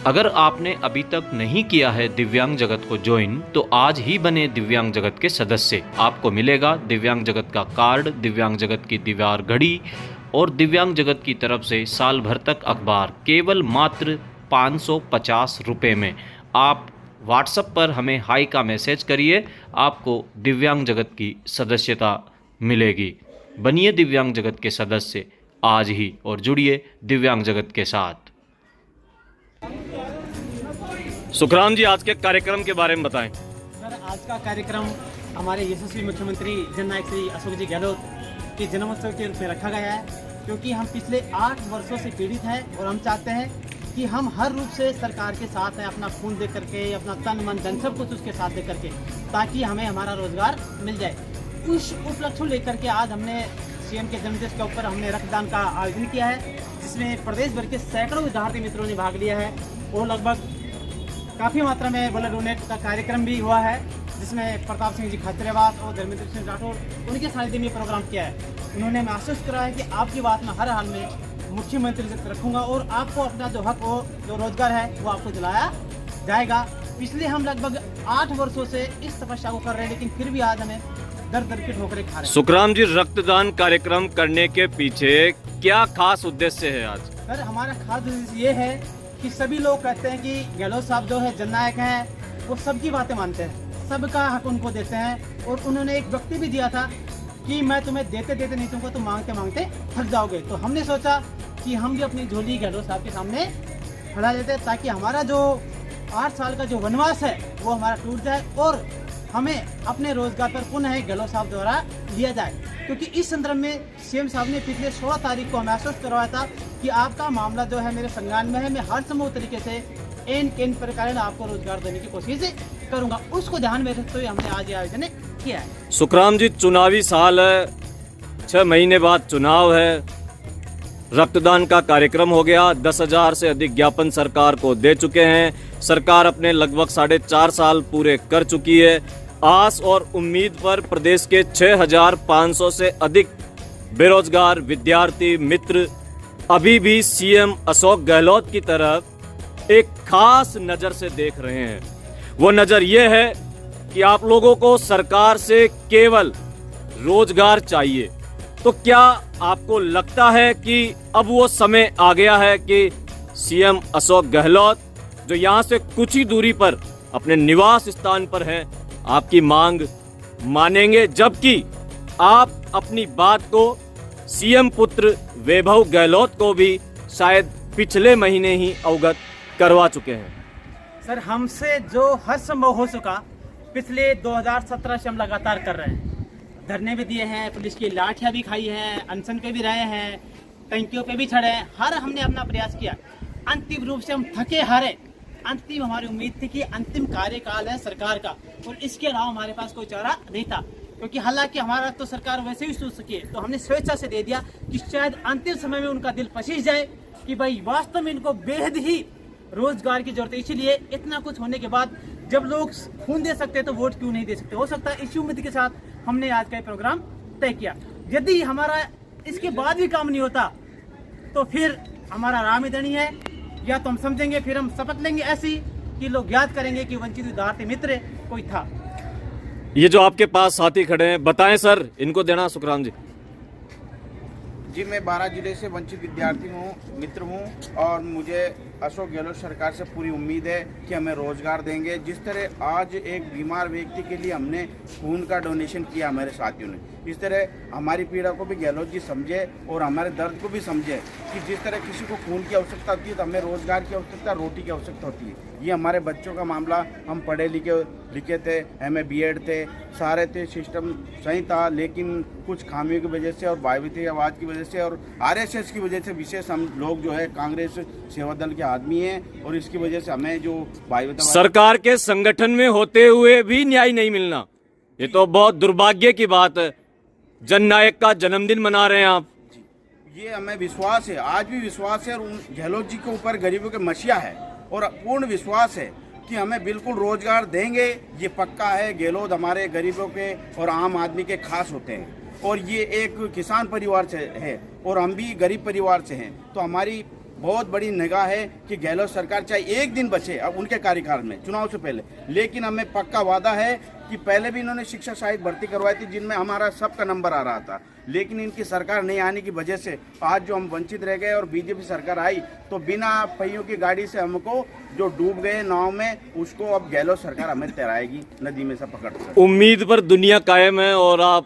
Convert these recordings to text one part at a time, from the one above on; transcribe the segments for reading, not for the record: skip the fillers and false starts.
अगर आपने अभी तक नहीं किया है दिव्यांग जगत को ज्वाइन, तो आज ही बने दिव्यांग जगत के सदस्य। आपको मिलेगा दिव्यांग जगत का कार्ड, दिव्यांग जगत की दीवार घड़ी और दिव्यांग जगत की तरफ से साल भर तक अखबार, केवल मात्र 550 रुपये में। आप व्हाट्सएप पर हमें हाई का मैसेज करिए, आपको दिव्यांग जगत की सदस्यता मिलेगी। बनिए दिव्यांग जगत के सदस्य आज ही और जुड़िए दिव्यांग जगत के साथ। सुखराम जी, आज के कार्यक्रम के बारे में बताएं। सर, आज का कार्यक्रम हमारे यशस्वी मुख्यमंत्री जननायक श्री अशोक जी गहलोत के जन्मोत्सव के रूप में रखा गया है, क्योंकि हम पिछले 8 वर्षों से पीड़ित हैं और हम चाहते हैं कि हम हर रूप से सरकार के साथ हैं, अपना खून दे करके, अपना तन मन धन सब कुछ उसके साथ दे करके, ताकि हमें हमारा रोजगार मिल जाए। उस उपलक्ष्य को लेकर के आज हमने सीएम के जन्मदिन के ऊपर हमने रक्तदान का आयोजन किया है, जिसमें प्रदेश भर के सैकड़ों विद्यार्थी मित्रों ने भाग लिया है और लगभग काफ़ी मात्रा में ब्लड डोनेट का कार्यक्रम भी हुआ है, जिसमें प्रताप सिंह जी खाचरेवास और धर्मेंद्र सिंह राठौर उनके सानिध्य में प्रोग्राम किया है। उन्होंने महसूस करा है कि आपकी बात मैं हर हाल में मुख्यमंत्री से रखूंगा और आपको अपना जो हक हो, जो रोजगार है, वो आपको दिलाया जाएगा। पिछले हम लगभग 8 वर्षों से इस तपस्या को कर रहे हैं, लेकिन फिर भी आज हमें दर दर की ठोकरें खा रहे हैं। सुखराम जी, रक्तदान कार्यक्रम करने के पीछे क्या खास उद्देश्य है आज? सर, हमारा खास उद्देश्य ये है कि सभी लोग कहते हैं कि गहलोत साहब जो है जननायक हैं, वो सबकी बातें मानते हैं, सबका हक उनको देते हैं। और उन्होंने एक वक्तव्य भी दिया था कि मैं तुम्हें देते देते नहीं तुमको, तुम मांगते मांगते थक जाओगे। तो हमने सोचा कि हम भी अपनी झोली गहलोत साहब के सामने फैला देते हैं, ताकि हमारा जो 8 साल का जो वनवास है वो हमारा टूट जाए और हमें अपने रोजगार पर पुनः गहलोत साहब द्वारा लिया जाए। क्योंकि इस संदर्भ में सीएम साहब ने पिछले 16 तारीख को महसूस करवाया था कि आपका मामला जो है मेरे संज्ञान में है, मैं हर संभव तरीके से इन प्रकार आपको रोजगार देने की कोशिश करूंगा। उसको ध्यान में रखते हुए हमने आज ये आयोजन किया है। सुखराम जी, चुनावी साल है, 6 महीने बाद चुनाव है, रक्तदान का कार्यक्रम हो गया, 10,000 से अधिक ज्ञापन सरकार को दे चुके हैं। सरकार अपने लगभग 4.5 साल पूरे कर चुकी है। आस और उम्मीद पर प्रदेश के 6,500 से अधिक बेरोजगार विद्यार्थी मित्र अभी भी सीएम अशोक गहलोत की तरफ एक खास नजर से देख रहे हैं। वो नजर ये है कि आप लोगों को सरकार से केवल रोजगार चाहिए। तो क्या आपको लगता है कि अब वो समय आ गया है कि सीएम अशोक गहलोत, जो यहाँ से कुछ ही दूरी पर अपने निवास स्थान पर हैं, आपकी मांग मानेंगे, जबकि आप अपनी बात को सीएम पुत्र वैभव गहलोत को भी शायद पिछले महीने ही अवगत करवा चुके हैं? सर, हमसे जो हर संभव हो सका पिछले 2017 से हम लगातार कर रहे हैं। धरने भी दिए हैं, पुलिस की लाठियां भी खाई हैं, अनशन पे भी रहे हैं, टंकियों पे भी चढ़े हैं, हर हमने अपना प्रयास किया। अंतिम रूप से हम थके हारे। अंतिम हमारी उम्मीद थी कि अंतिम कार्यकाल है सरकार का और इसके अलावा हमारे पास कोई चारा नहीं था, क्योंकि हालांकि हमारा तो सरकार वैसे ही सोच सकी है, तो हमने स्वेच्छा से दे दिया कि शायद अंतिम समय में उनका दिल पसीज जाए कि भाई वास्तव में इनको बेहद ही रोजगार की जरूरत है। इसीलिए इतना कुछ होने के बाद जब लोग खून दे सकते हैं तो वोट क्यों नहीं दे सकते? हो सकता है इसी उम्मीद के साथ हमने आज का प्रोग्राम तय किया। यदि हमारा इसके बाद भी काम नहीं होता तो फिर हमारा राम इधर है, या तो हम समझेंगे, फिर हम शपथ लेंगे ऐसी कि लोग याद करेंगे कि वंचित विद्यार्थी मित्र कोई था। ये जो आपके पास साथी खड़े हैं, बताएं सर, इनको देना। सुखराम जी जी, मैं 12 जिले से वंचित विद्यार्थी हूँ, मित्र हूँ, और मुझे अशोक गहलोत सरकार से पूरी उम्मीद है कि हमें रोजगार देंगे। जिस तरह आज एक बीमार व्यक्ति के लिए हमने खून का डोनेशन किया हमारे साथियों ने, इस तरह हमारी पीड़ा को भी गहलोत जी समझे और हमारे दर्द को भी समझे कि जिस तरह किसी को खून की आवश्यकता होती है तो हमें रोजगार की आवश्यकता, रोटी की आवश्यकता होती है। ये हमारे बच्चों का मामला, हम पढ़े लिखे थे, MA BEd थे, सारे थे, सिस्टम सही था, लेकिन कुछ खामियों की वजह से और वायवीय आवाज़ की वजह से और RSS की वजह से, विशेष हम लोग जो है कांग्रेस सेवा दल के आदमी हैं और इसकी वजह से हमें जो सरकार के संगठन में होते हुए भी न्याय नहीं मिलना, ये तो बहुत दुर्भाग्य की बात है। जननायक का जन्मदिन मना रहे हैं आप। ये हमें विश्वास है, आज भी विश्वास है, और गहलोत जी के ऊपर गरीबों के मसीहा है और पूर्ण विश्वास है कि हमें बिल्कुल रोजगार देंगे। ये पक्का है। गहलोत हमारे गरीबों के और आम आदमी के खास होते हैं और ये एक किसान परिवार से है और हम भी गरीब परिवार से हैं, तो हमारी बहुत बड़ी निगाह है कि गहलोत सरकार चाहे एक दिन बचे अब उनके कार्यकाल में चुनाव से पहले, लेकिन हमें पक्का वादा है कि पहले भी इन्होंने शिक्षा सहायक भर्ती करवाई थी जिनमें हमारा सबका नंबर आ रहा था, लेकिन इनकी सरकार नहीं आने की वजह से आज जो हम वंचित रह गए और बीजेपी सरकार आई तो बिना पहियों की गाड़ी से हमको जो डूब गए नाव में उसको अब गहलोत सरकार हमें तैराएगी नदी में से पकड़ कर। उम्मीद पर दुनिया कायम है और आप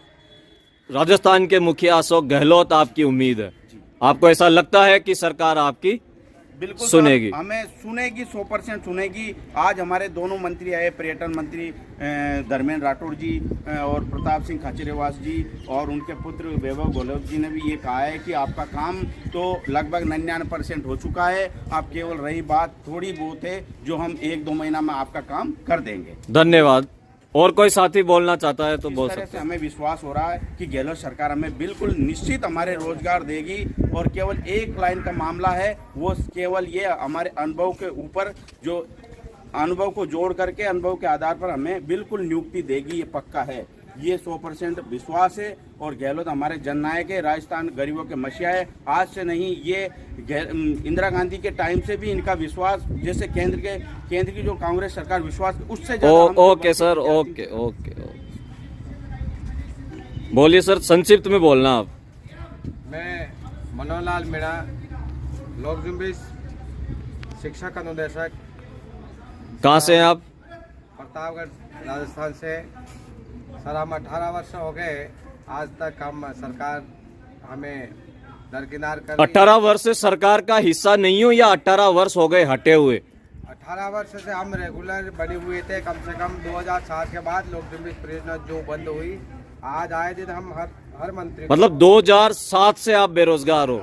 राजस्थान के मुखिया अशोक गहलोत आपकी उम्मीद है, आपको ऐसा लगता है कि सरकार आपकी बिल्कुल सुनेगी? हमें सुनेगी, 100% सुनेगी। आज हमारे दोनों मंत्री आए, पर्यटन मंत्री धर्मेंद्र राठौड़ जी और प्रताप सिंह खाचरियावास जी और उनके पुत्र वैभव गहलोत जी ने भी ये कहा है कि आपका काम तो लगभग 99% हो चुका है, आप केवल रही बात थोड़ी बहुत है जो हम 1-2 महीना में आपका काम कर देंगे। धन्यवाद। और कोई साथी बोलना चाहता है तो इस बोल तरह सकते से हैं। हमें विश्वास हो रहा है कि गहलोत सरकार हमें बिल्कुल निश्चित हमारे रोजगार देगी और केवल एक लाइन का मामला है, वो केवल ये हमारे अनुभव के ऊपर जो अनुभव को जोड़ करके अनुभव के आधार पर हमें बिल्कुल नियुक्ति देगी, ये पक्का है, ये 100% विश्वास है। और गहलोत हमारे जननायक है, राजस्थान गरीबों के मसीहा है। आज से नहीं, ये इंदिरा गांधी के टाइम से भी इनका विश्वास, जैसे केंद्र की जो कांग्रेस सरकार विश्वास उससे ज्यादा ओके सर, ओके ओके बोलिए सर, संक्षिप्त में बोलना आप। मैं मनोहर लाल मीणा, लोक जुम्बिश शिक्षक अनुदेशक, कहाँ से हैं आप? प्रतापगढ़ राजस्थान से। सर हम 18 वर्ष हो गए, आज तक हम सरकार हमें दरकिनार कर 18 वर्ष से सरकार का हिस्सा नहीं हो या 18 वर्ष हो गए हटे हुए? 18 वर्ष से हम रेगुलर बने हुए थे, कम से कम 2007 के बाद लोक जुम्बिश परियोजना जो बंद हुई, आज आए दिन हम हर मंत्री मतलब 2007 से आप बेरोजगार हो?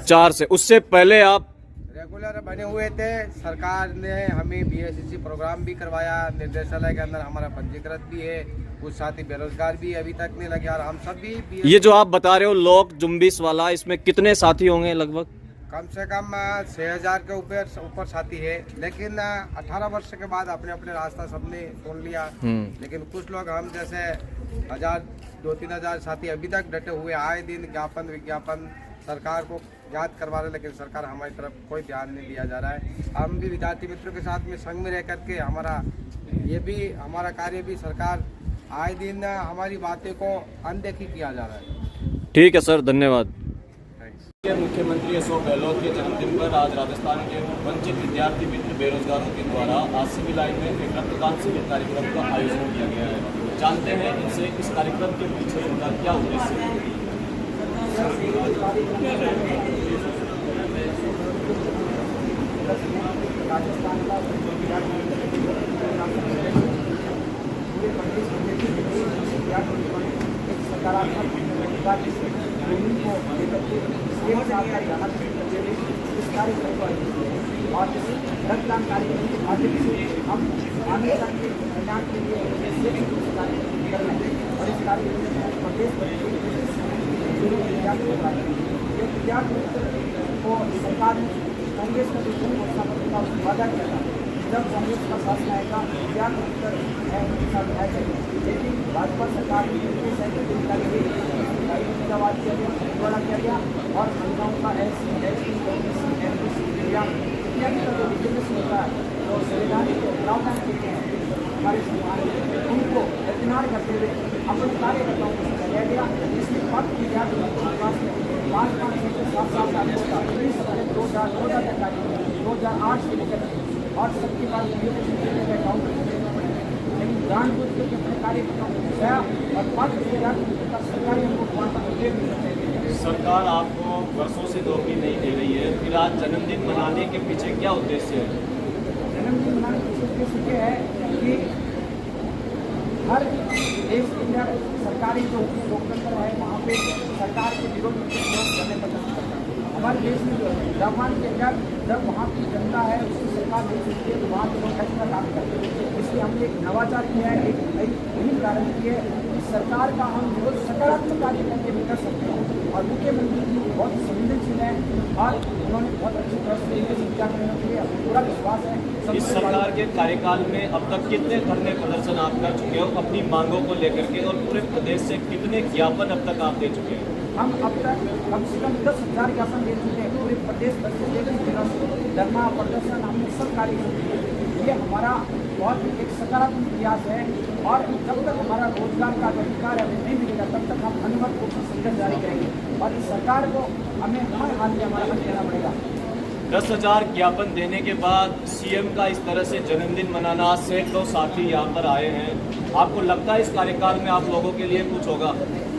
4 से, उससे पहले आप रेगुलर बने हुए थे। सरकार ने हमें बीएससी प्रोग्राम भी करवाया, निर्देशालय के अंदर हमारा पंजीकृत भी है, कुछ साथी बेरोजगार भी अभी तक नहीं लगे और हम सब भी ये जो आप बता रहे हो लोक जुम्बिश वाला, इसमें कितने साथी होंगे लगभग? कम से कम 6000 के ऊपर साथी है, लेकिन 18 वर्ष के बाद अपने अपने रास्ता सबने चुन लिया। लेकिन कुछ लोग हम जैसे 1000-2-3 हजार साथी अभी तक डटे हुए, आए दिन ज्ञापन विज्ञापन सरकार को याद करवा रहे, लेकिन सरकार हमारी तरफ कोई ध्यान नहीं दिया जा रहा है। हम भी विद्यार्थी मित्रों के साथ में संग में रह करके हमारा कार्य भी सरकार आए दिन हमारी बातें को अनदेखी किया जा रहा है। ठीक है सर, धन्यवाद। मुख्यमंत्री अशोक गहलोत के जन्मदिन पर आज राजस्थान के वंचित विद्यार्थी मित्र बेरोजगारों के द्वारा आरसीबी लाइन में एक रक्तदान शिविर कार्यक्रम का आयोजन किया गया है। जानते हैं इनसे इस कार्यक्रम के पीछे उनका क्या उद्देश्य है। और रक्तदान कार्यक्रम के माध्यम से हम आगे तक के कल्याण के लिए कर रहे हैं और इस कार्यक्रम में प्रदेश को सरकार ने कांग्रेस का जो घोषणा पत्र था उसमें वादा किया था, जब कांग्रेस का शासन आएगा विद्यार्थी उत्तर है उनके साथ न्याय करेंगे, लेकिन भाजपा सरकार ने वाद किया गया, बड़ा किया गया और महिलाओं का SC, ST, OBC, MBC इत्यादि का जो रिजर्वेशन होता है, जो संवैधानिक प्रावधान देते हैं हमारे समाज में, उनको दरकिनार करते हुए अपने कार्यकर्ताओं को सजाया गया, जिसमें पद विद्यार्थी विकास में 5-5, 6-7 साल का होता 2014 तक कार्यक्रम 2008 से लेकर और सबके बाद लेकिन जानबूझ के अपने कार्यकर्ताओं को सजाया और पद विद्यार्थी का सरकारी सरकार आपको वर्षों से नौकरी नहीं दे रही है, फिर आज जन्मदिन मनाने के पीछे क्या उद्देश्य है? जन्मदिन मनाने के पीछे उद्देश्य ये है कि हर देश के अंदर सरकारी जो लोकतंत्र है वहाँ पे सरकार के विरोध में करने पर नहीं करता। हमारे देश में जापान के अंदर जब वहाँ की जनता है उसकी सरकार नहीं सकती है तो वहाँ के लोग फैसला काम करते हैं। इसलिए हमने एक नवाचार किया है, एक नई मुहिम प्रारंभ की है कि सरकार का हम विरोध सकारात्मक कार्य करके भी कर सकते हैं। और मुख्यमंत्री जी बहुत संवेदनशील है और उन्होंने बहुत अच्छी तरह से शिक्षा करने के लिए पूरा विश्वास है। इस सरकार के कार्यकाल में अब तक कितने धरने प्रदर्शन आप कर चुके हो अपनी मांगों को लेकर के, और पूरे प्रदेश से कितने ज्ञापन अब तक आप दे चुके हैं? हम अब तक कम से कम 10,000 ज्ञापन दे चुके हैं। पूरे प्रदेश भर से धरना प्रदर्शन हमने सब कार्य किए। ये हमारा बहुत एक सकारात्मक प्रयास है, और जब तक हमारा रोजगार का अधिकार हमें नहीं मिलेगा तब तक हम अनुमत रूप से संघर्ष जारी करेंगे, और इस सरकार को हमें हर हाल में हमारा हक देना पड़ेगा। 10,000 ज्ञापन देने के बाद सीएम का इस तरह से जन्मदिन मनाना, सैकड़ों साथी यहाँ पर आए हैं, आपको लगता है इस कार्यकाल में आप लोगों के लिए कुछ होगा?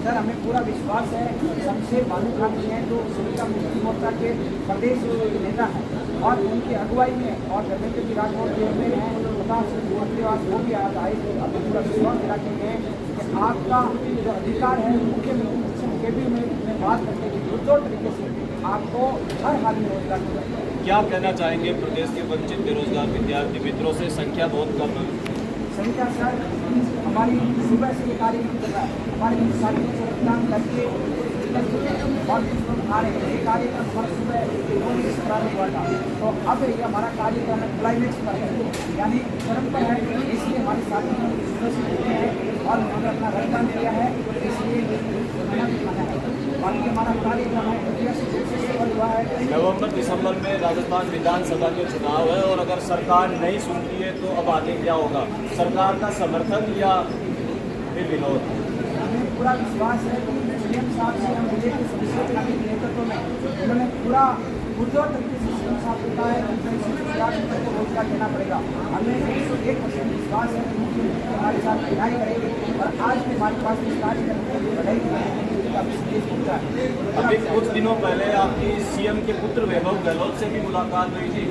सर, हमें पूरा विश्वास है। शमशेर बानू खान जी हैं जो श्रीलंका मुक्ति मोर्चा के प्रदेश नेता हैं, और उनकी अगुवाई में और धर्मेंद्र जी राठौर जो में हैं, प्रताप सिंह गोरखलेवास वो भी आज आए। हमें पूरा विश्वास दिलाते हैं कि आपका जो अधिकार है मुख्यमंत्री कैबिनेट में बात करने की पुरजोर तरीके से आपको हर हाल में रोजगार मिलेगा। क्या कहना चाहेंगे प्रदेश के वंचित बेरोजगार विद्यार्थी मित्रों से? संख्या बहुत कम है। संख्या सर, हमारी सुबह से ये कार्यक्रम चल रहा है, हमारे साथियों से रक्तदान करके और आ रहे हैं। ये कार्यक्रम हर सुबह से प्रारंभ हुआ था, तो अब ये हमारा कार्यक्रम क्लाइमेक्स पर है, यानी चरम पर है। इसलिए हमारे साथी सुबह से जुटे हैं और उन्होंने अपना रक्तदान किया है, इसलिए बाकी हमारा कार्यक्रम है। नवंबर दिसंबर में राजस्थान विधानसभा के चुनाव है, और अगर सरकार नहीं सुनती है तो अब आगे क्या होगा? सरकार का समर्थन या फिर विरोध? हमें पूरा विश्वास है कि सीएम साहब से हम जिले के सदस्यों के नेतृत्व में उन्होंने पूरा पुरजोर तरीके से सीएम साहब को कहा है कि को रोजगार देना पड़ेगा। हमें 100% विश्वास है कि मुख्यमंत्री हमारे साथ लड़ाई करेंगे, और आज भी हमारे पास इस कार्य करने की लड़ाई है। अभी कुछ दिनों पहले आपकी सीएम के पुत्र वैभव गहलोत से भी मुलाकात हुई थी,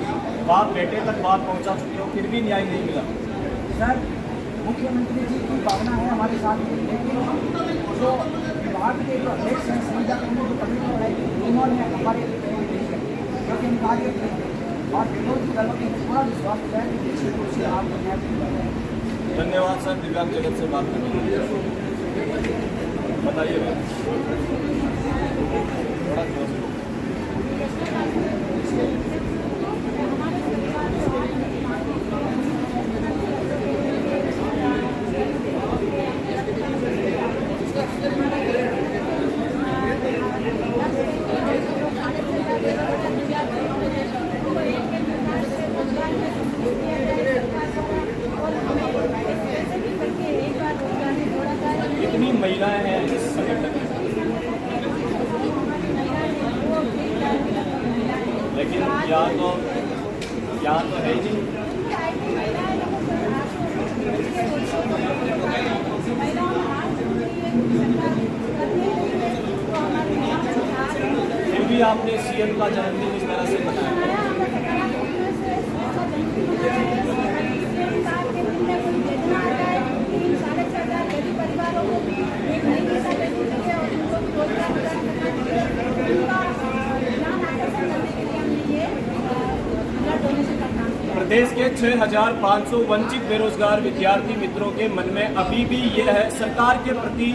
बाप बेटे तक बात पहुंचा चुके हो, फिर भी न्याय नहीं मिला। सर, मुख्यमंत्री जी की भावना है हमारे साथ में, लेकिन जो विभाग के जो अध्यक्ष हैं संविदा कर्मी जो कमिश्नर है, उन्होंने हमारे क्योंकि कार्य और विनोद गहलोत ने पूरा विश्वास दिया है कि निश्चित रूप से आपको न्याय मिलेगा। धन्यवाद सर, दिव्यांग जगत से बात करने के लिए। बताइए कितनी महिलाएं हैं इस संगठन में? लेकिन यहाँ तो है ही नहीं। फिर भी आपने सीएम का जन्मदिन इस तरह से मनाया। प्रदेश के 6,500 वंचित बेरोजगार विद्यार्थी मित्रों के मन में अभी भी यह है, सरकार के प्रति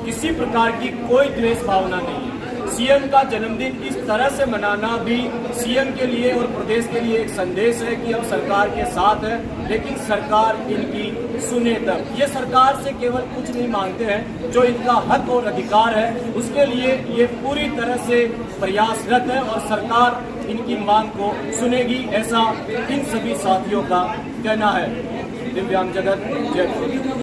किसी प्रकार की कोई द्वेष भावना नहीं है। सीएम का जन्मदिन इस तरह से मनाना भी सीएम के लिए और प्रदेश के लिए एक संदेश है कि हम सरकार के साथ है, लेकिन सरकार इनकी सुने तब। ये सरकार से केवल कुछ नहीं मांगते हैं, जो इनका हक और अधिकार है उसके लिए ये पूरी तरह से प्रयासरत है, और सरकार इनकी मांग को सुनेगी, ऐसा इन सभी साथियों का कहना है। दिव्यांग जगत, जयपुर।